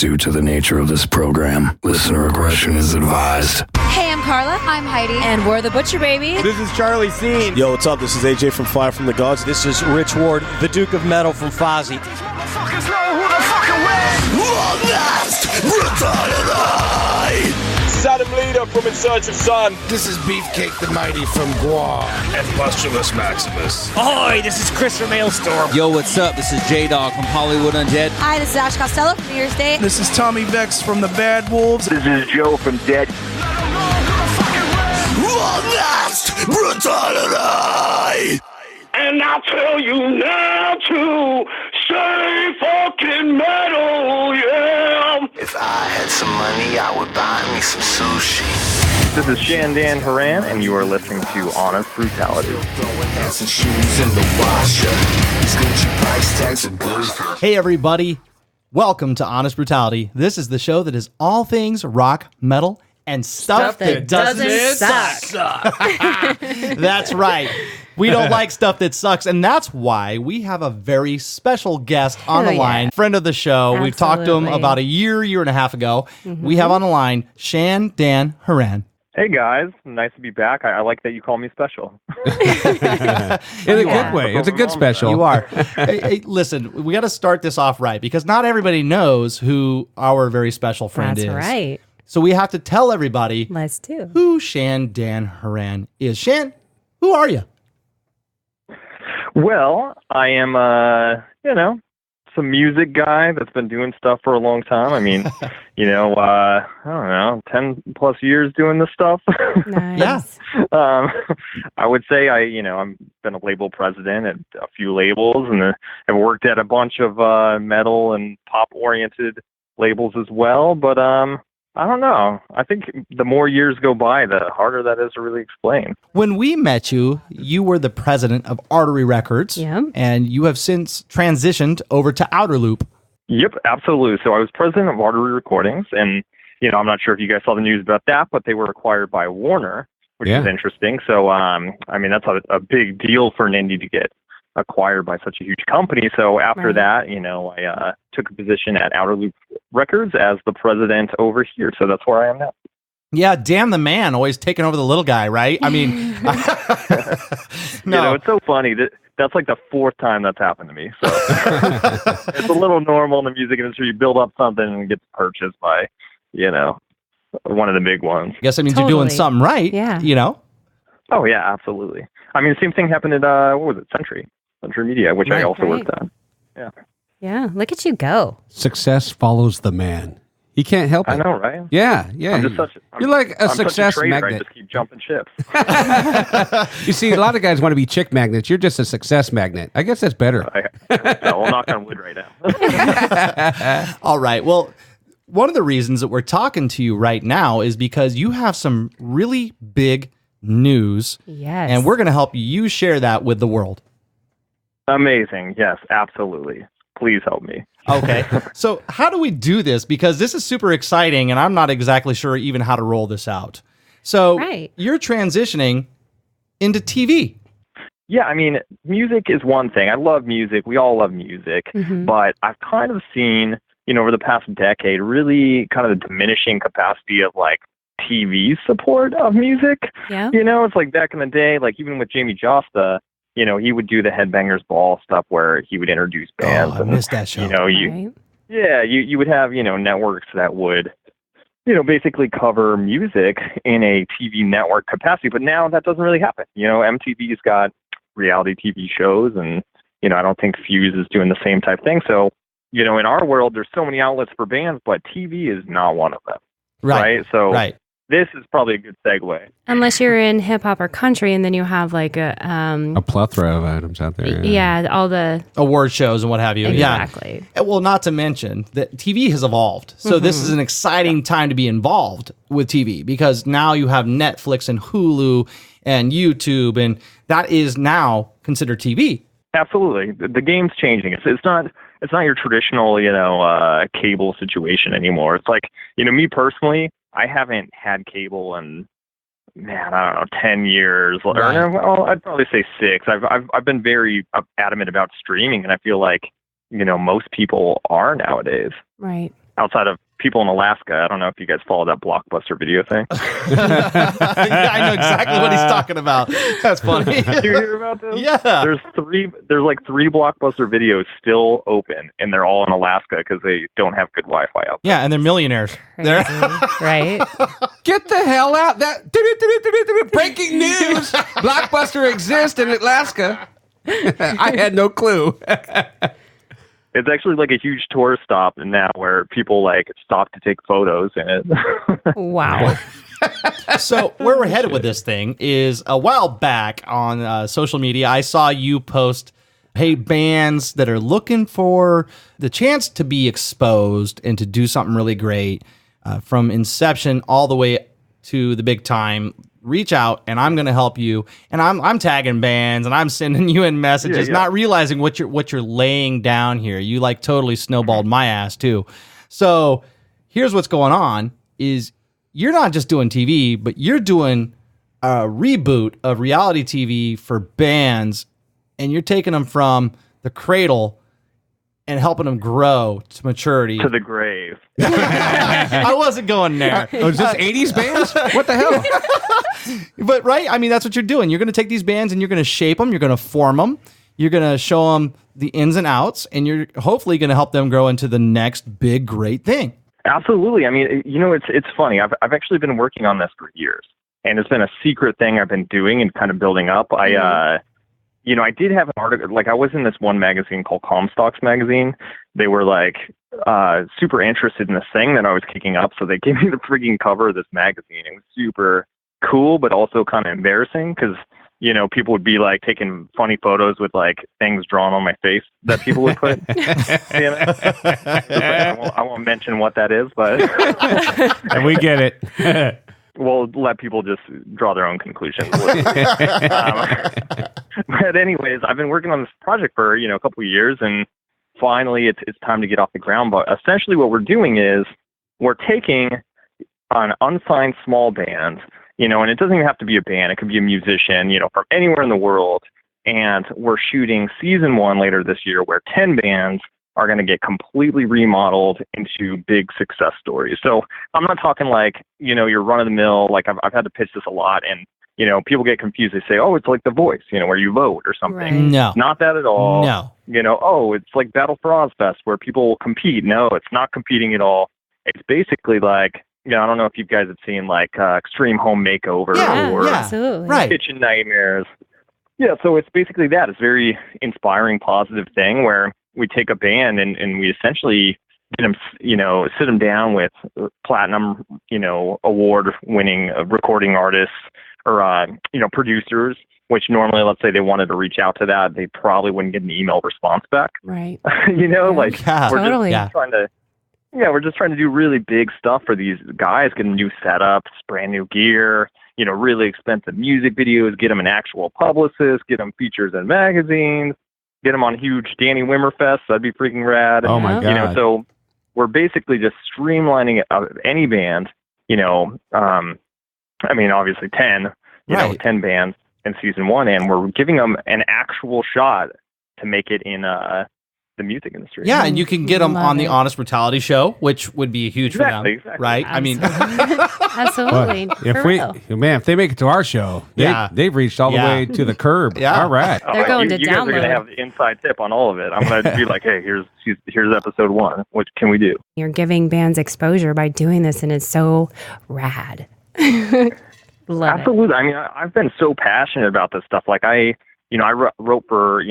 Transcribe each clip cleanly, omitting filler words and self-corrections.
Due to the nature of this program, listener aggression is advised. Hey, I'm Carla. I'm Heidi. And we're the Butcher Baby. This is Charlie Scene. Yo, what's up? This is AJ from Fire from the Gods. This is Rich Ward, the Duke of Metal from Fozzy. Saddam Leader from In Search of Sun. This is Beefcake the Mighty from Guam. And Postulus Maximus. Ahoy, this is Chris from Maelstrom. Yo, what's up? This is J-Dog from Hollywood Undead. Hi, this is Ash Costello from New Year's Day. This is Tommy Vex from the Bad Wolves. This is Joe from Dead. And I'll tell you now to stay fucking metal, yeah. If I had some money, I would buy me some sushi. This is Shan Dan Horan, and you are listening to Honest Brutality. Hey, everybody. Welcome to Honest Brutality. This is the show that is all things rock, metal, and stuff that doesn't suck. That's right. We don't like stuff that sucks, and that's why we have a very special guest on the line, friend of the show. Absolutely. We've talked to him about a year and a half ago. Mm-hmm. We have on the line Shan Dan Horan. Hey, guys. Nice to be back. I like that you call me special. In a good way. It's a good special. You are. Hey, listen, we got to start this off right, because not everybody knows who our very special friend is. That's right. So we have to tell everybody who Shan Dan Horan is. Shan, who are you? Well, I am, some music guy that's been doing stuff for a long time. I mean, I don't know, 10 plus years doing this stuff. Nice. Yeah. I would say I've been a label president at a few labels, and I've worked at a bunch of metal and pop oriented labels as well. But I don't know. I think the more years go by, the harder that is to really explain. When we met you, you were the president of Artery Records, and you have since transitioned over to Outer Loop. Yep, absolutely. So I was president of Artery Recordings, and I'm not sure if you guys saw the news about that, but they were acquired by Warner, which is interesting. So that's a big deal for an indie to get acquired by such a huge company. So after that, I took a position at Outer Loop Records as the president over here. So that's where I am now. Yeah, damn the man, always taking over the little guy, right? I mean, no, it's so funny that's like the fourth time that's happened to me. So it's a little normal in the music industry. You build up something and it gets purchased by, one of the big ones. I guess that means you're doing something right. Yeah. Oh yeah, absolutely. I mean, same thing happened at what was it, Century Media, which I also worked on. Yeah. Yeah. Look at you go. Success follows the man. He can't help it. I know, right? Yeah. You're like a success such a trader, magnet. I just keep jumping ships. You see, a lot of guys want to be chick magnets. You're just a success magnet. I guess that's better. We'll knock on wood right now. All right. Well, one of the reasons that we're talking to you right now is because you have some really big news. Yes. And we're going to help you share that with the world. Amazing. Yes, absolutely. Please help me. Okay. So how do we do this? Because this is super exciting, and I'm not exactly sure even how to roll this out. So you're transitioning into TV. Yeah, I mean, music is one thing. I love music. We all love music. Mm-hmm. But I've kind of seen, over the past decade, really kind of the diminishing capacity of like TV support of music. Yeah. It's like back in the day, like even with Jamie Josta, he would do the Headbangers Ball stuff where he would introduce bands. I missed that show. You would have, networks that would, basically cover music in a TV network capacity. But now that doesn't really happen. MTV's got reality TV shows, and, I don't think Fuse is doing the same type thing. So, in our world, there's so many outlets for bands, but TV is not one of them. Right? So this is probably a good segue. Unless you're in hip hop or country, and then you have like a plethora of items out there. Yeah, all the award shows and what have you. Exactly. Yeah. Well, not to mention that TV has evolved. So this is an exciting time to be involved with TV, because now you have Netflix and Hulu and YouTube, and that is now considered TV. Absolutely. The game's changing. It's not your traditional, cable situation anymore. It's like, me personally, I haven't had cable in, I don't know, 10 years. Right. Or, I'd probably say 6. I've been very adamant about streaming, and I feel like, most people are nowadays. Right. outside of people in Alaska. I don't know if you guys follow that Blockbuster video thing. I know exactly what he's talking about. That's funny. Did you hear about this? Yeah. There's like three Blockbuster videos still open, and they're all in Alaska because they don't have good Wi-Fi out there. Yeah, and they're millionaires. Right? Get the hell out! That breaking news: Blockbuster exists in Alaska. I had no clue. It's actually like a huge tourist stop now where people like stop to take photos in it. Wow. So where we're headed with this thing is a while back on social media, I saw you post, hey, bands that are looking for the chance to be exposed and to do something really great from inception all the way to the big time. Reach out and I'm going to help you. And I'm tagging bands and I'm sending you in messages, not realizing what you're laying down here. You like totally snowballed my ass too. So here's what's going on is you're not just doing TV, but you're doing a reboot of reality TV for bands, and you're taking them from the cradle and helping them grow to maturity. To the grave. I wasn't going there. Oh, is this 80s bands? What the hell? But right, I mean, that's what you're doing. You're going to take these bands and you're going to shape them. You're going to form them. You're going to show them the ins and outs, and you're hopefully going to help them grow into the next big, great thing. Absolutely. I mean, it's funny. I've actually been working on this for years, and it's been a secret thing I've been doing and kind of building up. I did have an article, like I was in this one magazine called Comstocks magazine. They were like super interested in this thing that I was kicking up, so they gave me the freaking cover of this magazine. It was super cool, but also kind of embarrassing because, people would be like taking funny photos with like things drawn on my face that people would put. I won't mention what that is, but and we get it. We'll let people just draw their own conclusions. But anyways, I've been working on this project for, a couple of years, and finally it's time to get off the ground. But essentially what we're doing is we're taking an unsigned small band, and it doesn't even have to be a band. It could be a musician, from anywhere in the world. And we're shooting season 1 later this year where 10 bands are going to get completely remodeled into big success stories. So I'm not talking like, your run of the mill, like I've had to pitch this a lot, and, people get confused. They say, oh, it's like The Voice, where you vote or something. Right. No. Not that at all. No. Oh, it's like Battle for Ozfest where people compete. No, it's not competing at all. It's basically like, I don't know if you guys have seen like Extreme Home Makeover or absolutely. Right. Kitchen Nightmares. Yeah, so it's basically that. It's a very inspiring, positive thing where we take a band and we essentially get them, sit them down with platinum, award-winning recording artists or, producers, which normally, let's say they wanted to reach out to that, they probably wouldn't get an email response back. Right. We're totally. just trying to, we're just trying to do really big stuff for these guys, get them new setups, brand new gear, really expensive music videos, get them an actual publicist, get them features in magazines, get them on huge Danny Wimmer Fest. That'd be freaking rad. Oh my God. So we're basically just streamlining any band, obviously 10, 10 bands in season 1, and we're giving them an actual shot to make it in the music industry. Yeah, and you can get them on the Honest Brutality show, which would be huge for them, exactly. right? Absolutely. If they make it to our show, they've reached all the way to the curb. Yeah. All right. They're going to you guys are download. going to have the inside tip on all of it. I'm going to be like, hey, here's episode 1. What can we do? You're giving bands exposure by doing this, and it's so rad. Love Absolutely. it. I mean, I've been so passionate about this stuff. Like I wrote for,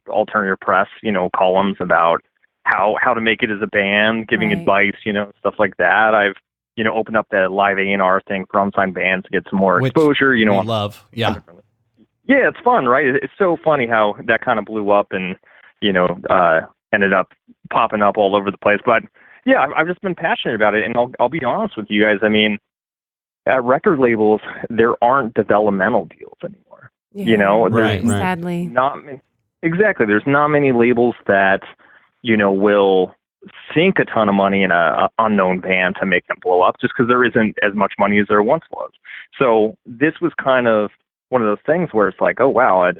alternative press, columns about how to make it as a band, giving advice, stuff like that. I've, opened up the live A&R thing for unsigned bands to get some more exposure, we love. Yeah. Yeah, it's fun, right? It's so funny how that kind of blew up and, ended up popping up all over the place. But yeah, I've just been passionate about it. And I'll be honest with you guys. I mean, at record labels, there aren't developmental deals anymore. Right. Sadly. Exactly. There's not many labels that, will sink a ton of money in a unknown band to make them blow up just because there isn't as much money as there once was. So this was kind of one of those things where it's like, oh, wow,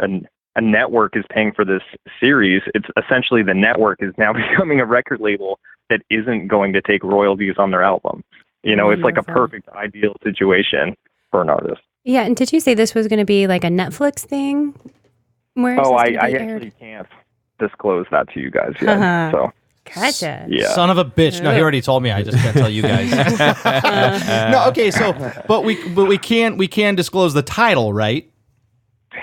a network is paying for this series, it's essentially the network is now becoming a record label that isn't going to take royalties on their album. It's like a perfect ideal situation for an artist. Yeah, and did you say this was going to be like a Netflix thing? I actually can't disclose that to you guys yet. So. Gotcha. Yeah. Son of a bitch. No, he already told me. I just can't tell you guys. No, okay. So, but we can disclose the title, right?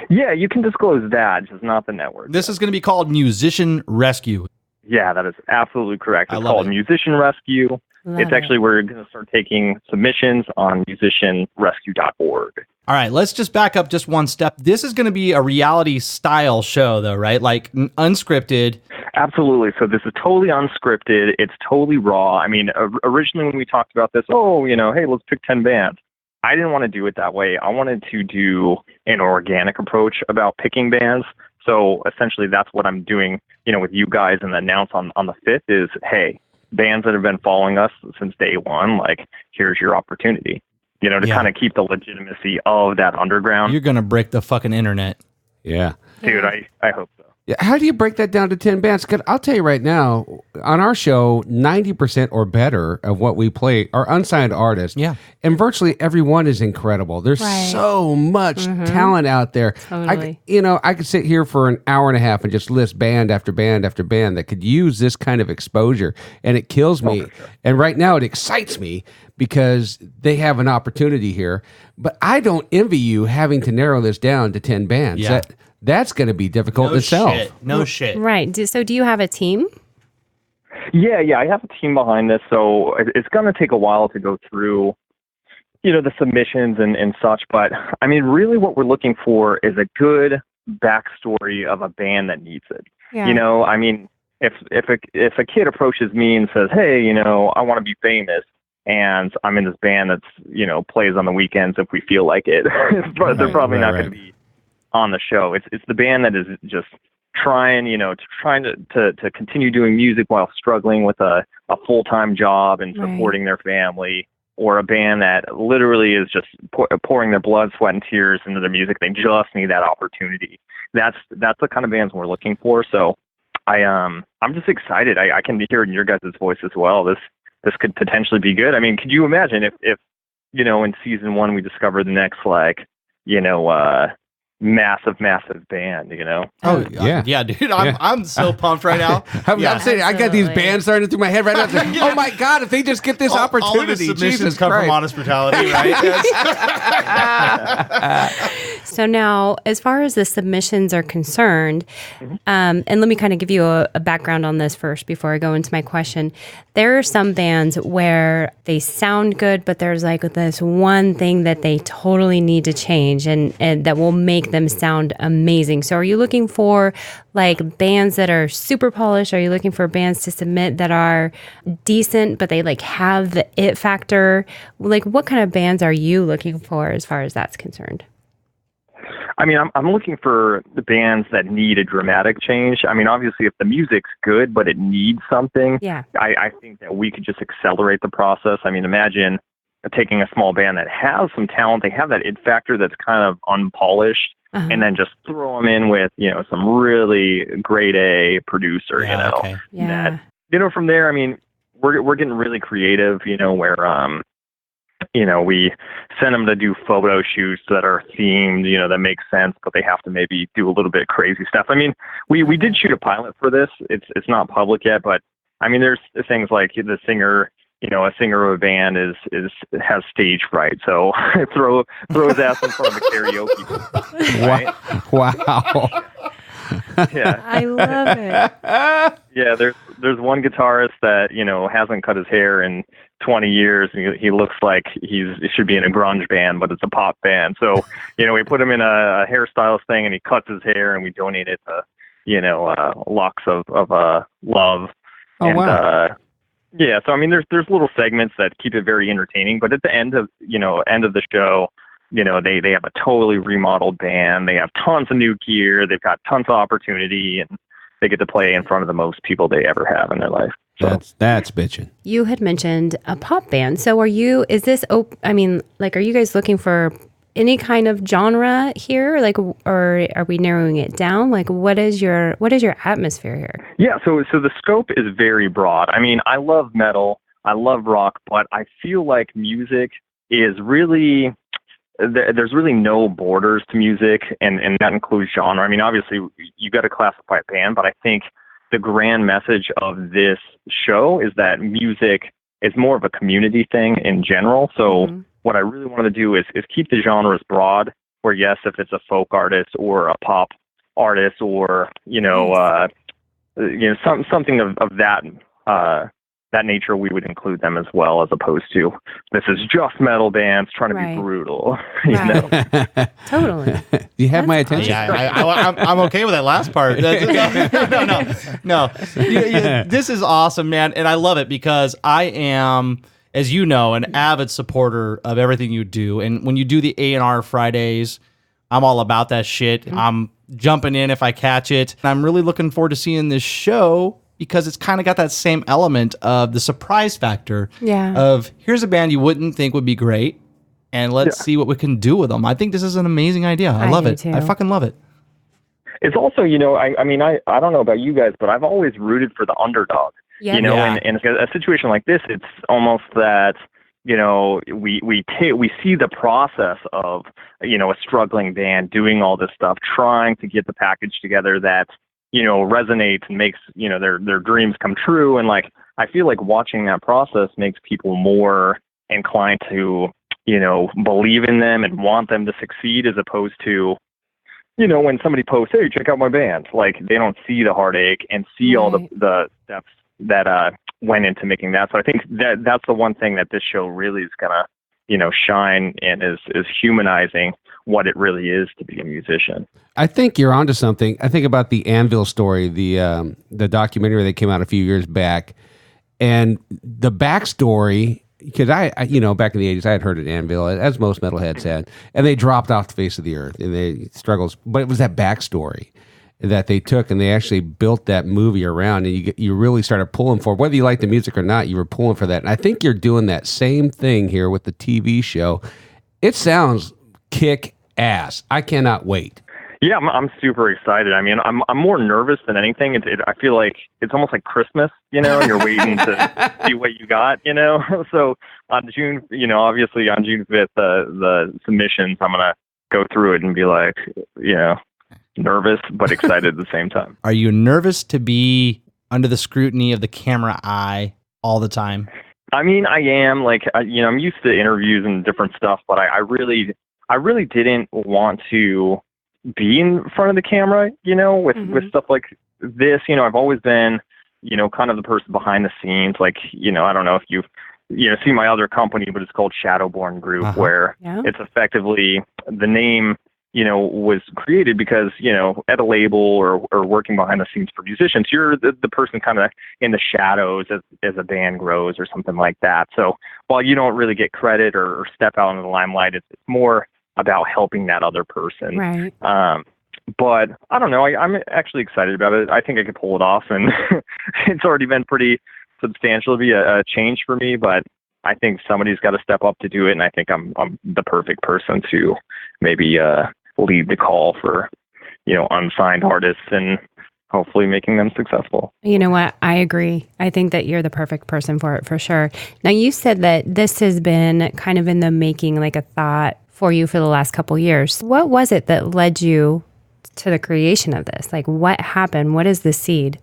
Yeah, you can disclose that, just not the network. This is going to be called Musician Rescue. Yeah, that is absolutely correct. It's called Musician Rescue. It's actually, we're going to start taking submissions on musicianrescue.org. All right, let's just back up just one step. This is going to be a reality style show, though, right? Like unscripted. Absolutely. So this is totally unscripted. It's totally raw. I mean, originally when we talked about this, hey, let's pick 10 bands. I didn't want to do it that way. I wanted to do an organic approach about picking bands. So essentially that's what I'm doing, with you guys, and the announce on the 5th is, hey, bands that have been following us since day one, like, here's your opportunity, to kind of keep the legitimacy of that underground. You're going to break the fucking internet. Yeah. Dude, I hope so. Yeah, how do you break that down to 10 bands? Because I'll tell you right now, on our show, 90% or better of what we play are unsigned artists. Yeah. And virtually everyone is incredible. There's so much talent out there. Totally. I could sit here for an hour and a half and just list band after band after band that could use this kind of exposure. And it kills me. Sure. And right now it excites me because they have an opportunity here. But I don't envy you having to narrow this down to 10 bands. Yeah. That's going to be difficult itself. No shit. Right. So do you have a team? Yeah, I have a team behind this, so it's going to take a while to go through, the submissions and such. But I mean, really, what we're looking for is a good backstory of a band that needs it. Yeah. I mean, if a kid approaches me and says, "Hey, I want to be famous," and I'm in this band that's plays on the weekends if we feel like it, they're probably not going to be on the show. It's the band that is just trying to continue doing music while struggling with a full-time job and supporting their family, or a band that literally is just pouring their blood, sweat, and tears into their music. They just need that opportunity. That's the kind of bands we're looking for. So I'm just excited. I can hear it in your guys' voice as well. This could potentially be good. I mean, could you imagine if in season 1 we discovered the next massive band, Oh yeah, dude, I'm so pumped right now. I'm saying, I got these bands starting through my head right now. It's like, oh my god, if they just get this opportunity. All of the submissions Jesus come Christ. from Honest Brutality, right? So now, as far as the submissions are concerned, and let me kind of give you a background on this first before I go into my question. There are some bands where they sound good, but there's like this one thing that they totally need to change, and that will make them sound amazing. So are you looking for like bands that are super polished? Are you looking for bands to submit that are decent, but they like have the it factor? Like, what kind of bands are you looking for as far as that's concerned? I mean, I'm looking for the bands that need a dramatic change. I mean, obviously, if the music's good, but it needs something, I think that we could just accelerate the process. I mean, imagine taking a small band that has some talent, they have that it factor that's kind of unpolished, and then just throw them in with, some really grade A producer, that, from there, I mean, we're getting really creative, where, we send them to do photo shoots that are themed, that make sense, but they have to maybe do a little bit crazy stuff. I mean, we did shoot a pilot for this. It's not public yet, but I mean, there's things like the singer, a singer of a band has stage fright, so throw his ass in front of a karaoke. Right? Wow. Yeah, I love it. Yeah, there's one guitarist that hasn't cut his hair in 20 years. He looks like he should be in a grunge band, but it's a pop band. So we put him in a hairstylist thing, and he cuts his hair, and we donate it to Locks of Love. Oh, and, wow. Yeah, so I mean, there's little segments that keep it very entertaining, but at the end of the show, they have a totally remodeled band. They have tons of new gear. They've got tons of opportunity, and they get to play in front of the most people they ever have in their life. So. That's bitching. You had mentioned a pop band. So are you guys looking for any kind of genre here, like, or are we narrowing it down? Like, what is your atmosphere here? Yeah, so the scope is very broad. I mean, I love metal, I love rock, but I feel like music is really, there's really no borders to music, and that includes genre. I mean, obviously, you got to classify a band, but I think the grand message of this show is that music is more of a community thing in general. So what I really wanted to do is keep the genres broad, where yes, if it's a folk artist or a pop artist or, something of that nature, we would include them as well, as opposed to this is just metal bands trying to be brutal. Totally. You have my attention. Yeah, I'm okay with that last part. No. This is awesome, man, and I love it because I am, as you know, an avid supporter of everything you do. And when you do the A&R Fridays, I'm all about that shit. I'm jumping in if I catch it. And I'm really looking forward to seeing this show because it's kind of got that same element of the surprise factor of here's a band you wouldn't think would be great, and let's see what we can do with them. I think this is an amazing idea. I love it. Too. I fucking love it. It's also, I don't know about you guys, but I've always rooted for the underdog. Yeah. And a situation like this, it's almost that, we see the process of, a struggling band doing all this stuff, trying to get the package together that, resonates and makes, their dreams come true. And like, I feel like watching that process makes people more inclined to, believe in them and want them to succeed, as opposed to, when somebody posts, hey, check out my band, like they don't see the heartache and see all the steps that went into making that. So I think that's the one thing that this show really is gonna, shine and is humanizing what it really is to be a musician. I think you're onto something. I think about the Anvil story, the documentary that came out a few years back, and the backstory. Because I back in the 80s, I had heard of Anvil, as most metalheads had, and they dropped off the face of the earth, and they struggles. But it was that backstory that they took, and they actually built that movie around, and you really started pulling for, whether you like the music or not, you were pulling for that. And I think you're doing that same thing here with the TV show. It sounds kick ass. I cannot wait. Yeah, I'm super excited. I mean, I'm more nervous than anything. I feel like it's almost like Christmas, and you're waiting to see what you got, So on June, obviously on June 5th, the submissions, I'm gonna go through it and be like, nervous but excited at the same time. Are you nervous to be under the scrutiny of the camera eye all the time? I mean, I am. Like, I'm used to interviews and different stuff, but I really didn't want to be in front of the camera, with stuff like this. I've always been, kind of the person behind the scenes. Like, I don't know if you've, see my other company, but it's called Shadowborn Group, where it's effectively the name, was created because, at a label or working behind the scenes for musicians, you're the person kind of in the shadows as a band grows or something like that. So while you don't really get credit or step out into the limelight, it's more about helping that other person. Right. But I don't know. I'm actually excited about it. I think I could pull it off, and it's already been pretty substantial to be a change for me, but I think somebody's got to step up to do it. And I think I'm the perfect person to maybe, lead the call for, unsigned artists and hopefully making them successful. You know what? I agree. I think that you're the perfect person for it, for sure. Now, you said that this has been kind of in the making, like a thought for you for the last couple years. What was it that led you to the creation of this? Like, what happened? What is the seed?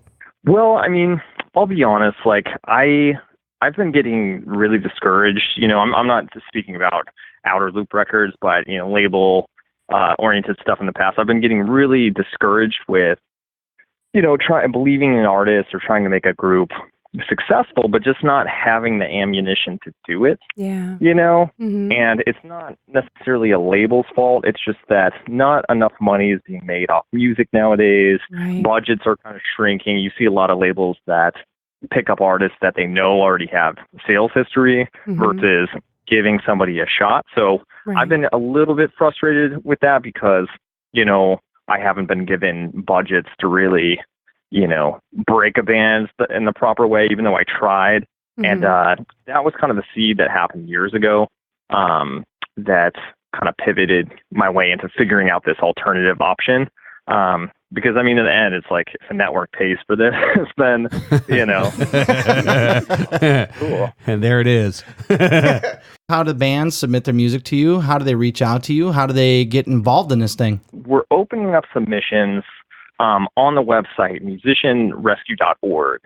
Well, I mean, I'll be honest, like I've been getting really discouraged. I'm not just speaking about Outer Loop Records, but, label oriented stuff in the past. I've been getting really discouraged with, believing in artists or trying to make a group successful, but just not having the ammunition to do it. Yeah. And it's not necessarily a label's fault. It's just that not enough money is being made off music nowadays. Right. Budgets are kind of shrinking. You see a lot of labels that pick up artists that they know already have sales history versus giving somebody a shot. So I've been a little bit frustrated with that because, I haven't been given budgets to really, break a band in the proper way, even though I tried. And that was kind of the seed that happened years ago, that, kind of pivoted my way into figuring out this alternative option. Because I mean, in the end, it's like if a network pays for this, then cool. And there it is. How do bands submit their music to you? How do they reach out to you? How do they get involved in this thing? We're opening up submissions on the website, musicianrescue.org.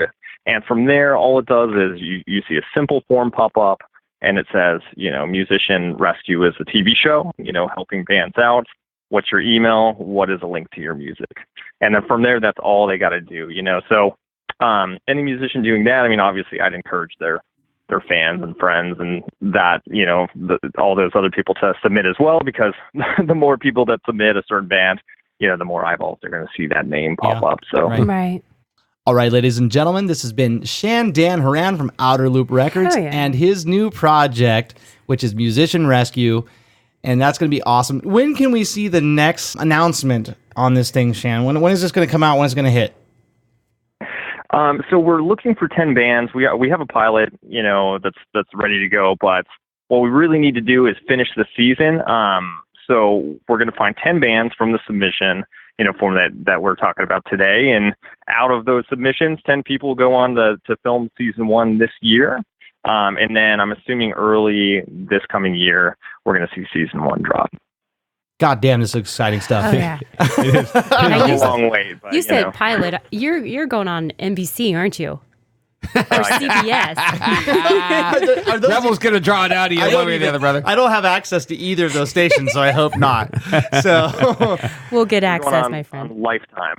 And from there, all it does is you see a simple form pop up, and it says, Musician Rescue is a TV show, helping bands out. What's your email? What is a link to your music? And then from there, that's all they got to do, So any musician doing that, I mean, obviously, I'd encourage their fans and friends and that, all those other people to submit as well, because the more people that submit a certain band, the more eyeballs they're going to see that name pop up. So Right. All right, ladies and gentlemen, this has been Shan Dan Horan from Outer Loop Records and his new project, which is Musician Rescue. And that's going to be awesome. When can we see the next announcement on this thing, Shan? When is this going to come out? When is it going to hit? So we're looking for 10 bands. We have a pilot, that's ready to go. But what we really need to do is finish the season. So we're going to find 10 bands from the submission, form that we're talking about today. And out of those submissions, 10 people go on to film season 1 this year. And then I'm assuming early this coming year, we're going to see season 1 drop. God damn, this is exciting stuff. Oh, yeah. It's a long wait. But, you said pilot. You're going on NBC, aren't you? Or CBS. Rebel's going to draw it out of you one way or the other, brother. I don't have access to either of those stations, so I hope not. So we'll get access, my friend. On Lifetime.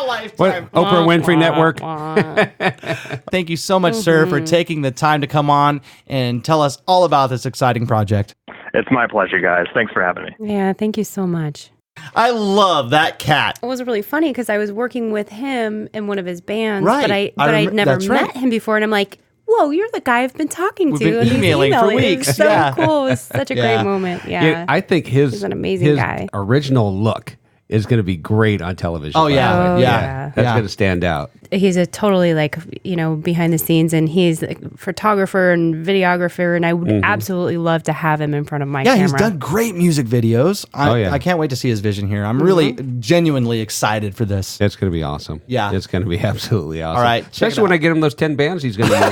Lifetime. Oprah Winfrey Network. Thank you so much, sir, for taking the time to come on and tell us all about this exciting project. It's my pleasure, guys. Thanks for having me. Yeah, thank you so much. I love that cat. It was really funny because I was working with him in one of his bands, right. but I'd never met him before, and I'm like, "Whoa, you're the guy I've been talking We've to." been emailing for weeks. It was so cool. It was such a great moment. Yeah, I think he's an amazing guy. Original look is going to be great on television. Oh yeah, that's going to stand out. He's a totally behind the scenes, and he's a photographer and videographer, and I would absolutely love to have him in front of my camera. Yeah, he's done great music videos. I can't wait to see his vision here. I'm really genuinely excited for this. It's going to be awesome. Yeah. It's going to be absolutely awesome. All right. Especially when I get him those 10 bands he's going to use.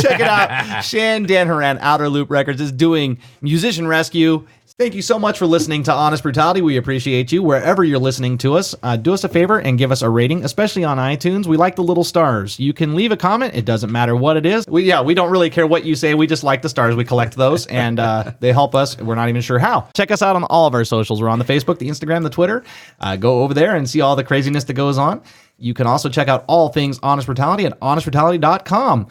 Check it out. Shan Dan Horan, Outer Loop Records, is doing Musician Rescue. Thank you so much for listening to Honest Brutality. We appreciate you wherever you're listening to us. Do us a favor and give us a rating, especially on iTunes. We like the little stars. You can leave a comment. It doesn't matter what it is. We don't really care what you say. We just like the stars. We collect those, and they help us. We're not even sure how. Check us out on all of our socials. We're on the Facebook, the Instagram, the Twitter. Go over there and see all the craziness that goes on. You can also check out all things Honest Brutality at honestbrutality.com.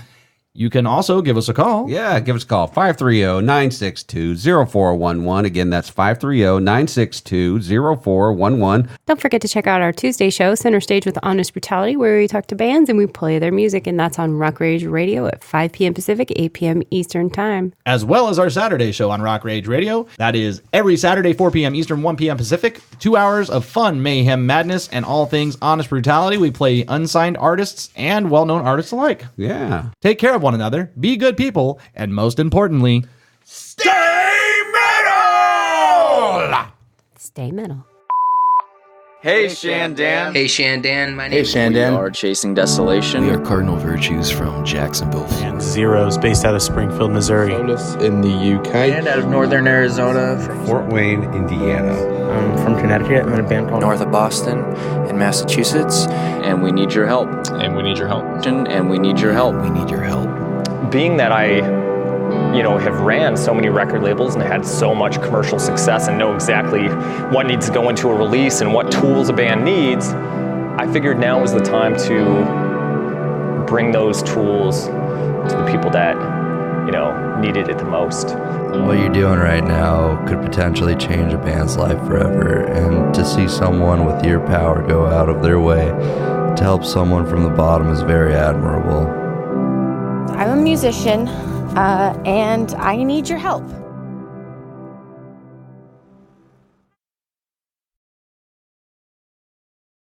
You can also give us a call. Yeah, give us a call. 530-962-0411. Again, that's 530-962-0411. Don't forget to check out our Tuesday show, Center Stage with Honest Brutality, where we talk to bands and we play their music, and that's on Rock Rage Radio at 5 p.m. Pacific, 8 p.m. Eastern Time. As well as our Saturday show on Rock Rage Radio. That is every Saturday, 4 p.m. Eastern, 1 p.m. Pacific. 2 hours of fun, mayhem, madness, and all things Honest Brutality. We play unsigned artists and well-known artists alike. Yeah. Take care of one another, be good people, and most importantly, stay metal! Stay metal. Hey, Shan Dan. Hey, Shan Dan. My name is Shan Dan. We are Chasing Desolation. We are Cardinal Virtues from Jacksonville. And Zeros, based out of Springfield, Missouri. Solus in the UK. And out of Northern Arizona. From Fort Wayne, Indiana. I'm from Connecticut. I'm in a band called North of Boston in Massachusetts. And we need your help. And we need your help. And we need your help. We need your help. Being that I have ran so many record labels and had so much commercial success and know exactly what needs to go into a release and what tools a band needs, I figured now was the time to bring those tools to the people that, needed it the most. What you're doing right now could potentially change a band's life forever, and to see someone with your power go out of their way to help someone from the bottom is very admirable. I'm a musician, and I need your help.